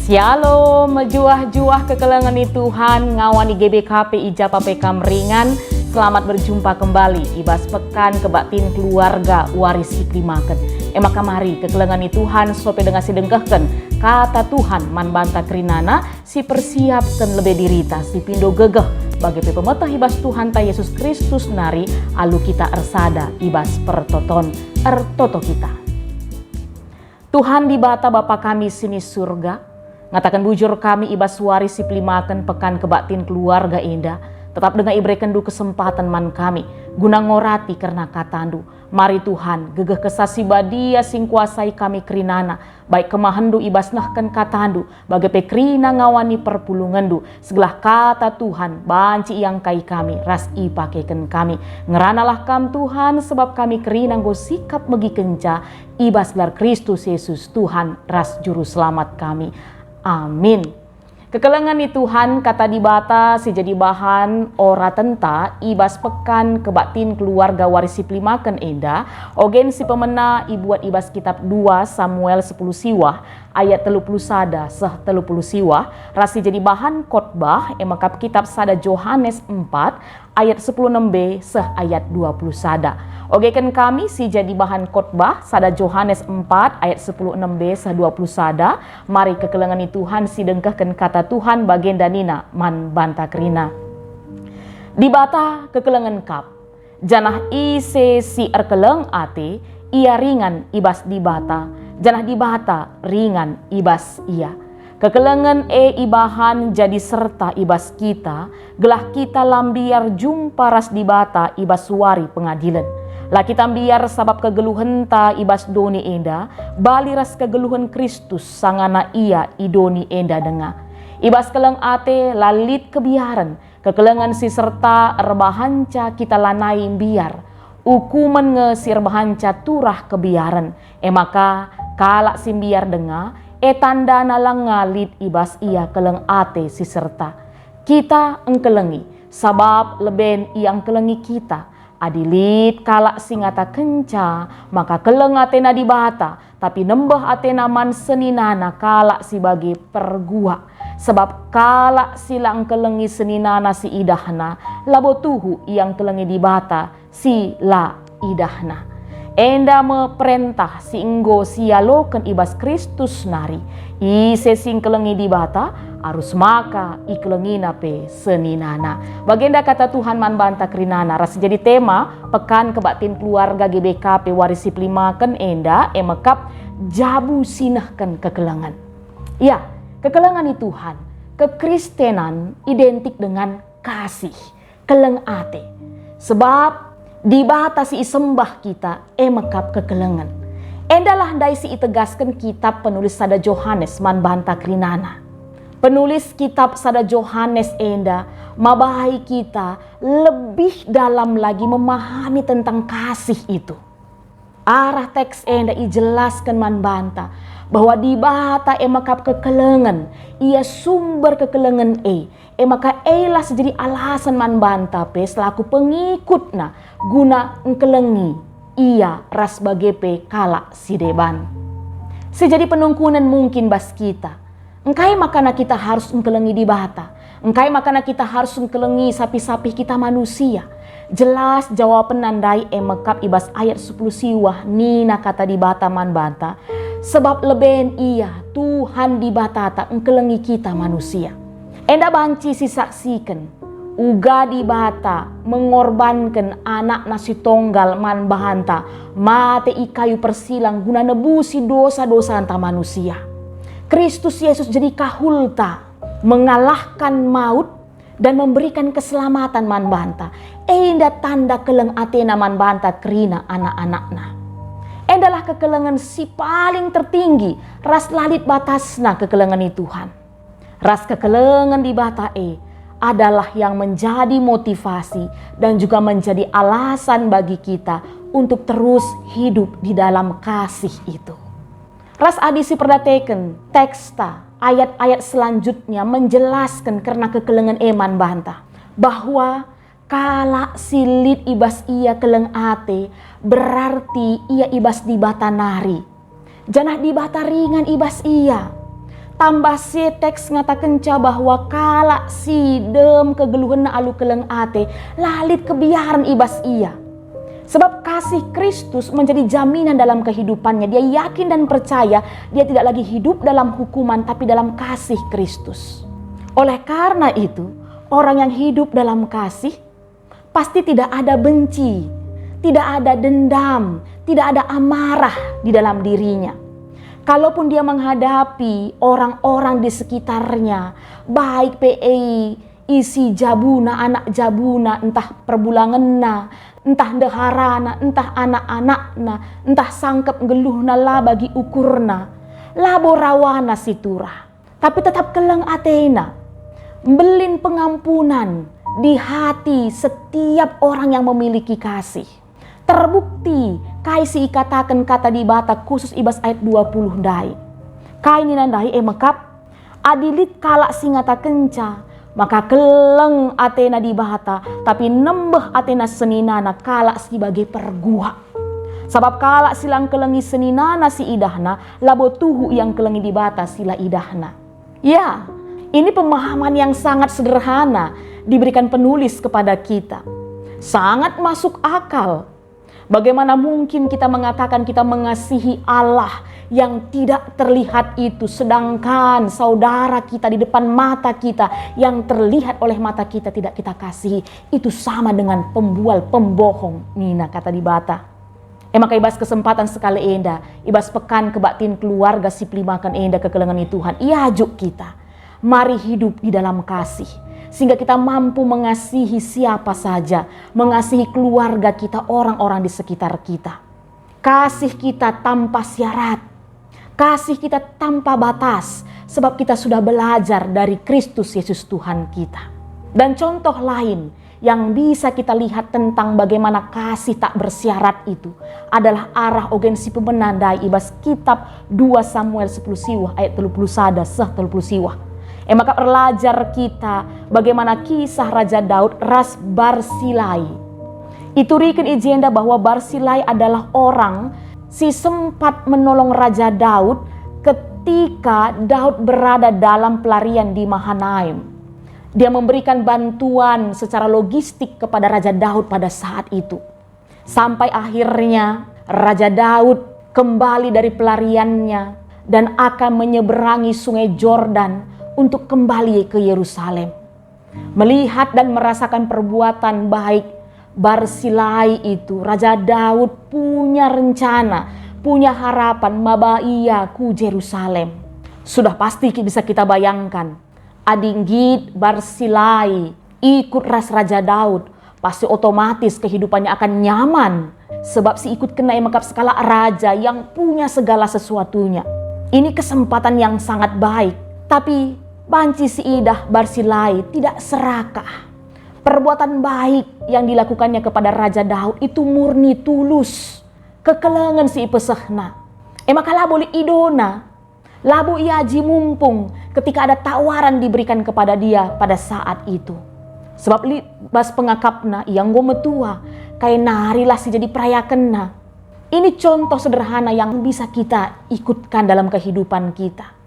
Shalom, juah-juah kekelengan Tuhan, ngawani GBKP Ijapa PK Meringan. Selamat berjumpa kembali, ibas pekan kebaktin keluarga waris iklimaken. Maka mari kekelengan Tuhan sope dengan si dengkehken kata Tuhan man banta kerinana si persiapkan lebih dirita si pindo gegeh bagi pemetah ibas Tuhan ta Yesus Kristus nari alu kita ersada ibas pertoton ertoto kita. Tuhan di bata Bapa kami sini surga, ngatakan bujur kami ibas waris siplimaken pekan kebaktin keluarga indah. Tetap dengan ibrekendu kesempatan man kami guna ngorati karena katandu. Mari Tuhan gegeh kesasi badia sing kuasai kami kerinana. Baik kemahendu ibas nahken katandu bagai pekrina ngawani perpulungandu. Segelah kata Tuhan banci yang kai kami ras ipakeken kami. Ngeranalah kam Tuhan sebab kami kerina nggo sikap megi kenca ibas gelar Kristus Yesus Tuhan ras juru selamat kami. Amin. Kekelengan Tuhan kata di bata si jadi bahan ora tenta ibas pekan kebaktin keluarga waris siplimaken enda ogen si pemena ibuat ibas kitab 2 Samuel 10 siwah ayat 30 sada seh 30 siwah rasi jadi bahan khotbah emakap kitab sada Yohanes 4 ayat 10b seh ayat 20 sada. Ogeken kami si jadi bahan khotbah sada Yohanes 4 ayat 16b seh 20 sada. Mari kekelengan Tuhan si dengkehken kata Tuhan bagian danina man banta kerina. Di bata kekelengan kap janah ise si erkeleng ate ia ringan ibas di bata janah di bata ringan ibas ia. Kekelengan ibahan jadi serta ibas kita gelah kita lambiar jumpa ras di bata ibas suari pengadilan. Lah kita biar sabab kegeluhan ta ibas doni enda bali ras kegeluhan Kristus sangana ia idoni enda denga. Ibas keleng ate lalit kebiaran kekelengan si serta erbahanca kita lanai biar ukuman nge sir bahanca turah kebiaran maka kalak simbiar denga tanda nalang ngalit ibas ia keleng ate si serta kita engkelengi sabab leben yang kelengi kita adilit kalak singata kenca maka keleng atena di bata tapi nembah atena man seninana kalak si bagi pergua sebab kalak silang kelengi seninana si idahna labo tuhu yang kelengi di bata si la idahna enda meperintah si enggo sialoken ibas Kristus nari ise sing kelengi di bata arus maka ikelengina pe seninana. Bagenda kata Tuhan man banta kerinana ras jadi tema pekan kebaktin keluarga GBKP waris siplimaken enda emekap jabu sinahkan kekelengan. Ya, kekelengan Tuhan, kekristenan identik dengan kasih, keleng ate. Sebab di batasi sembah kita emekap kekelengan. Endalah dai si itegaskan kitab penulis sada Yohanes man banta kerinana. Penulis kitab sada Yohanes enda mabahai kita lebih dalam lagi memahami tentang kasih itu. Arah teks enda ijelaskan man banta bahwa di bata emakap kekelengan ia sumber kekelengan maka lah sejadi alasan man banta pe selaku pengikutna guna engkelengi ia ras bagepe kalak si deban. Sejadi penungkunan mungkin bas kita. Engkai makana kita harus engkelengi di bata. Engkai makana kita harus engkelengi sapi-sapi kita manusia. Jelas jawaban nandai emekap ibas ayat 10 siwah nina kata di bata man banta. Sebab leben ia Tuhan di bata tak engkelengi kita manusia. Enda banci sisaksikan. Uga di bata mengorbankan anak nasi tonggal man bahanta. Mate ikayu persilang guna nebusi dosa-dosa anta manusia. Kristus Yesus jadi kahulta mengalahkan maut dan memberikan keselamatan man banta. Enda tanda keleng atena man banta kerina anak-anakna. Endalah kekelengan si paling tertinggi ras lalit batasna kekelengan Tuhan. Ras kekelengan di bata adalah yang menjadi motivasi dan juga menjadi alasan bagi kita untuk terus hidup di dalam kasih itu. Ras adisi perdateken teksta ayat-ayat selanjutnya menjelaskan karena kekelengan eman banta bahwa kala silit ibas ia keleng ate berarti ia ibas di bata nari janah di bata ringan ibas ia Tambah si teks ngatakan bahwa kala si dem kegeluhan alu keleng ate lalit kebiaran ibas ia. Sebab kasih Kristus menjadi jaminan dalam kehidupannya. Dia yakin dan percaya dia tidak lagi hidup dalam hukuman tapi dalam kasih Kristus. Oleh karena itu, orang yang hidup dalam kasih pasti tidak ada benci, tidak ada dendam, tidak ada amarah di dalam dirinya. Kalaupun dia menghadapi orang-orang di sekitarnya, baik PEI, isi jabuna, anak jabuna, entah perbulanganna, entah deharana, entah anak-anakna, entah sangkep geluhna lah bagi ukurna, labo rawana situra. Tapi tetap keleng atena, belin pengampunan di hati setiap orang yang memiliki kasih. Terbukti kai si ikatakan kata di bata khusus ibas ayat 20 dai. Kai ninandai mekap adilit kalak si ngata kenca maka keleng atena di bata tapi nembeh atena seninana kalak sebagai pergua. Sebab kalak silang kelengi seninana si idahna labo tuhu yang kelengi di bata sila idahna. Ya, ini pemahaman yang sangat sederhana diberikan penulis kepada kita. Sangat masuk akal. Bagaimana mungkin kita mengatakan kita mengasihi Allah yang tidak terlihat itu, sedangkan saudara kita di depan mata kita yang terlihat oleh mata kita tidak kita kasihi. Itu sama dengan pembual, pembohong. Nina kata di bata. Maka ibas kesempatan sekali enda, ibas pekan kebaktin keluarga si pelimakan enda kekelengan Tuhan. Ia ajuk kita, mari hidup di dalam kasih. Sehingga kita mampu mengasihi siapa saja, mengasihi keluarga kita, orang-orang di sekitar kita. Kasih kita tanpa syarat, kasih kita tanpa batas, sebab kita sudah belajar dari Kristus Yesus Tuhan kita. Dan contoh lain yang bisa kita lihat tentang bagaimana kasih tak bersyarat itu adalah arah ogensi pemenandai ibas kitab 2 Samuel 10 siwah ayat 31 seh 30 siwah. Maka belajar kita bagaimana kisah Raja Daud ras Barsilai. Itu riken ijenda bahwa Barsilai adalah orang si sempat menolong Raja Daud ketika Daud berada dalam pelarian di Mahanaim. Dia memberikan bantuan secara logistik kepada Raja Daud pada saat itu. Sampai akhirnya Raja Daud kembali dari pelariannya dan akan menyeberangi sungai Jordan untuk kembali ke Yerusalem. Melihat dan merasakan perbuatan baik Barsilai itu, Raja Daud punya rencana, punya harapan mabaia ku Yerusalem. Sudah pasti bisa kita bayangkan, adinggit Barsilai ikut ras Raja Daud, pasti otomatis kehidupannya akan nyaman. Sebab si ikut kena emakap skala raja yang punya segala sesuatunya. Ini kesempatan yang sangat baik, tapi banci si idah Barsilai tidak serakah. Perbuatan baik yang dilakukannya kepada Raja Daud itu murni tulus. Kekelengan si ipesehna. Maka labo li idona. Labo iaji mumpung ketika ada tawaran diberikan kepada dia pada saat itu. Sebab li bas pengakapna yang go metua. Kaya narilah si jadi prayakenna. Ini contoh sederhana yang bisa kita ikutkan dalam kehidupan kita.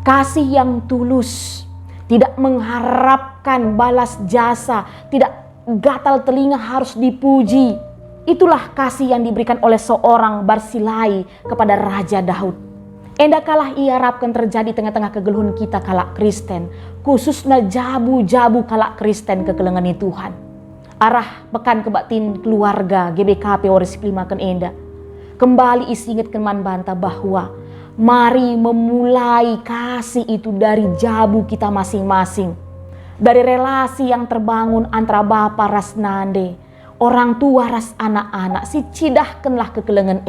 Kasih yang tulus, tidak mengharapkan balas jasa, tidak gatal telinga harus dipuji. Itulah kasih yang diberikan oleh seorang Barsilai kepada Raja Daud. Endakalah ia harapkan terjadi tengah-tengah kegeluhan kita kalak Kristen, khususnya jabu-jabu kalak Kristen kekelengan Tuhan. Arah pekan kebaktin keluarga GBKP Waris Pelimakan enda. Kembali isi ingat keman banta bahwa mari memulai kasih itu dari jabu kita masing-masing. Dari relasi yang terbangun antara bapa ras nande, orang tua ras anak-anak, si cidahkanlah kekelengan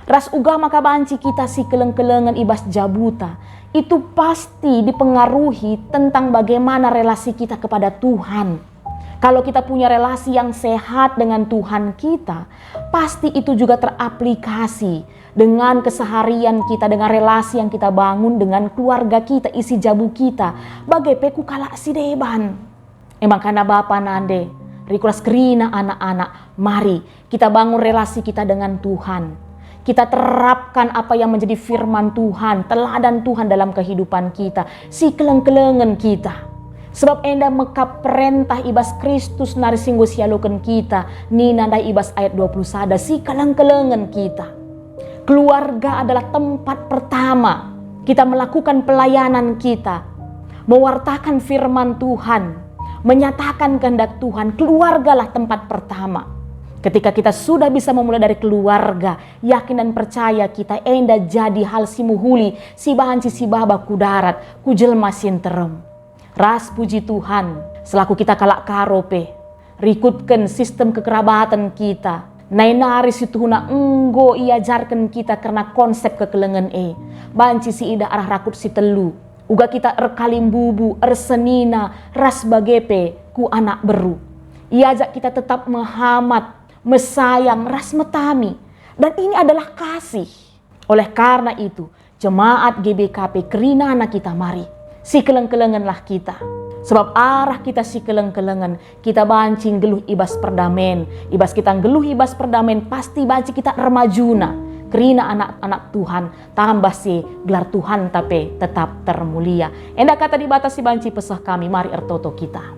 ras uga maka banci kita si keleng-kelengan ibas jabuta. Itu pasti dipengaruhi tentang bagaimana relasi kita kepada Tuhan. Kalau kita punya relasi yang sehat dengan Tuhan kita, pasti itu juga teraplikasi dengan keseharian kita, dengan relasi yang kita bangun dengan keluarga kita, isi jabu kita. Bagai peku kalak si deban. Emang karena Bapa nande, rikulas kerina anak-anak, mari kita bangun relasi kita dengan Tuhan. kita terapkan apa yang menjadi firman Tuhan, teladan Tuhan dalam kehidupan kita, si keleng-kelengen kita. Sebab enda mekap perintah ibas Kristus nari singgo sialukan kita, ni nandai ibas ayat 20 sada, si keleng-kelengen kita. Keluarga adalah tempat pertama kita melakukan pelayanan kita, mewartakan firman Tuhan, menyatakan kehendak Tuhan. Keluargalah tempat pertama. Ketika kita sudah bisa memulai dari keluarga, yakin dan percaya kita enda jadi hal si muhuli, si bahan si baba ku darat, ku jelma sinterem. Ras puji Tuhan, selaku kita kalak karope, rikutkan sistem kekerabatan kita. Nainari situhuna enggo iajarkan kita karena konsep kekelengan banci si ida arah rakut si telu. Uga kita erkalim bubu, ersenina, ras bagepe, ku anak beru. Iajak kita tetap menghamat, mesayang, ras metami. Dan ini adalah kasih. Oleh karena itu, jemaat GBKP kerina anak kita mari. Si keleng-kelengenlah kita. Sebab arah kita si keleng-kelengen, kita bancing geluh ibas perdamen. Ibas kita geluh ibas perdamen, pasti banci kita remajuna. Kerina anak-anak Tuhan, tambah si gelar Tuhan tapi tetap termulia. Enda kata dibatasi banci pesah kami, mari ertoto kita.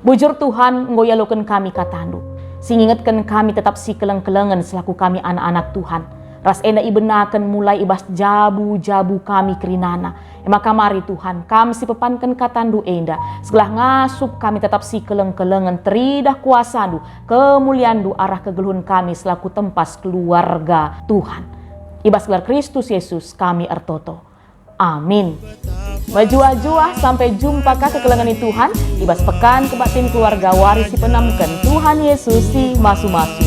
Bujur Tuhan, ngoyalokan kami katandu. Singingatkan kami tetap si keleng-kelengen selaku kami anak-anak Tuhan. Ras enda ibenakan mulai ibas jabu-jabu kami kerinana. Maka mari Tuhan, kami si pepankan katandu enda. Setelah ngasup kami tetap si keleng-kelengen teridah kuasandu, kemuliandu arah kegeluhan kami selaku tempas keluarga Tuhan. Ibas gelar Kristus Yesus kami ertoto. Amin. Wajua-jua sampai jumpa kekelengan Tuhan. Ibas pekan kebatin keluarga warisi penamkan Tuhan Yesus si masu-masu.